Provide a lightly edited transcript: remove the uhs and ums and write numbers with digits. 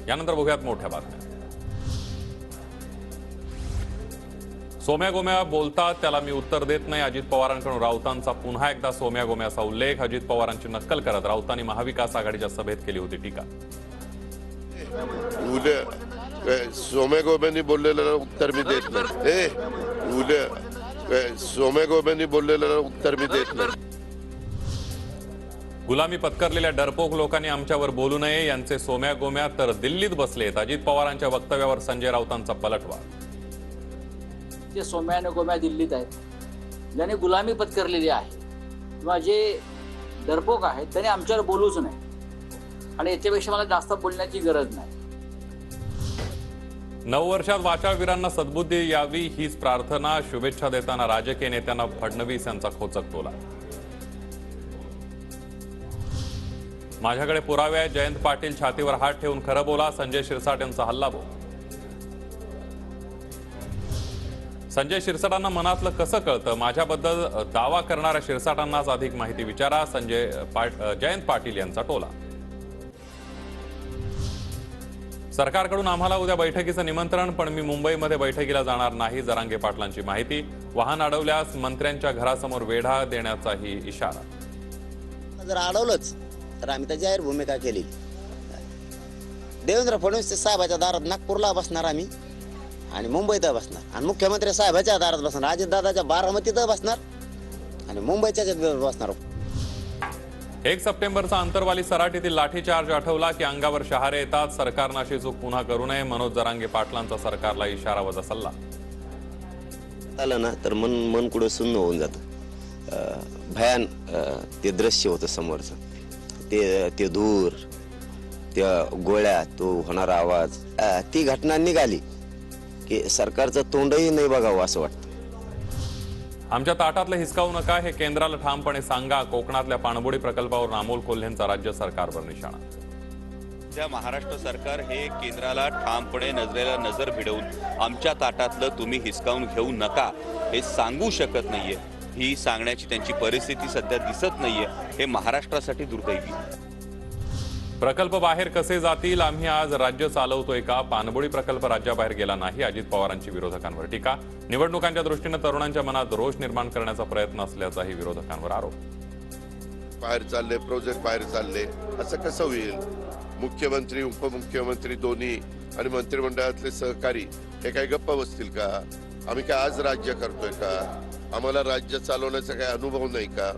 यानंतर बघूयात मोठ्या बातम्या। सोम्या गोम्या बोलतात त्याला मी उत्तर देत नाही, अजित पवारांकडून राऊतांचा पुन्हा एकदा सोम्या गोम्याचा उल्लेख। अजित पवारांची नक्कल करत राऊतांनी महाविकास आघाडीच्या सभेत केली होती टीका। उद्या सोम्या गोम्यांनी बोललेलं उत्तर मी देत नाही। उद्या सोम्या गोम्यांनी बोललेलं उत्तर मी देत नाही। गुलामी पत्करलेल्या डरपोक लोकांनी आमच्यावर बोलू नये, यांचे सोम्या गोम्या तर दिल्लीत बसलेत। अजित पवारांच्या वक्तव्यावर संजय राऊतांचा पलटवार। ते सोम्या आणि गोम्या दिल्लीत आहेत, ज्याने गुलामी पत्करलेली आहे किंवा जे डरपोक आहेत त्याने आमच्यावर बोलूच नाही आणि याच्यापेक्षा मला जास्त बोलण्याची गरज नाही। नववर्षात वाचाळवीरांना सद्बुद्धी यावी हीच प्रार्थना। शुभेच्छा देताना राजकीय नेत्यांना फडणवीस यांचा खोचक टोला। माझ्याकडे पुरावे आहेत, जयंत पाटील छातीवर हात ठेवून खरं बोला, संजय शिरसाट यांचा हल्लाबोल। संजय शिरसाटांना मनातलं कसं कळतं, माझ्याबद्दल दावा करणाऱ्या शिरसाटांनाच अधिक माहिती विचारा, जयंत पाटील यांचा टोला। सरकारकडून आम्हाला उद्या बैठकीचं निमंत्रण, पण मी मुंबईमध्ये बैठकीला जाणार नाही, जरांगे पाटलांची माहिती। वाहन अडवल्यास मंत्र्यांच्या घरासमोर वेढा देण्याचाही इशारा। जर अडवलंच तर आम्ही तर जाहीर भूमिका केली। देवेंद्र फडणवीस साहेबाच्या दारात नागपूरला बसणार आम्ही आणि मुंबईत बसणार आणि मुख्यमंत्री साहेबाच्या दारात बसणार, अजितदादाच्या बारामतीत बसणार आणि मुंबईच्या बसणार। 1 सप्टेंबरचा अंतरवाली सराटीतील लाठीचार्ज आठवला की अंगावर शहारे येतात। सरकारनं अशी चूक पुन्हा करू नये, मनोज जरांगे पाटलांचा सरकारला इशारा वजा सल्ला। आलं ना तर मन कुठं सुन्न होऊन जातं। भयान ते दृश्य होतं समोरचं, ते धूर, त्या गोळ्या, तो होणारा आवाज, ती घटना निघाली की सरकारचं तोंडही नाही बघावं असं वाटतं। आमच्या ताटातलं हिसकावू नका, हे केंद्राला ठामपणे सांगा। कोकणातल्या पाणबुडी प्रकल्पावर अमोल कोल्हेंचा राज्य सरकारवर निशाणा। त्या महाराष्ट्र सरकार हे केंद्राला ठामपणे नजरेला नजर भिडवून आमच्या ताटातलं तुम्ही हिसकावून घेऊ नका हे सांगू शकत नाहीये। ही सांगण्याची त्यांची परिस्थिती सध्या दिसत नाहीये, हे महाराष्ट्रासाठी दुर्दैवी। प्रकल्प बाहेर कसे जातील, आम्ही आज राज्य चालवतोय का? पाणबुडी प्रकल्प राज्याबाहेर गेला नाही, अजित पवारांची विरोधकांवर टीका। निवडणुकांच्या दृष्टीने तरुणांच्या मनात रोष निर्माण करण्याचा प्रयत्न असल्याचाही विरोधकांवर आरोप। बाहेर चालले, प्रोजेक्ट बाहेर चालले, असं कसं होईल? मुख्यमंत्री, उपमुख्यमंत्री दोन्ही आणि मंत्रिमंडळातले सहकारी हे काही गप्प बसतील का? आम्ही काय आज राज्य करतोय का? आम्हाला राज्य चालवण्याचा काही अनुभव नाही का?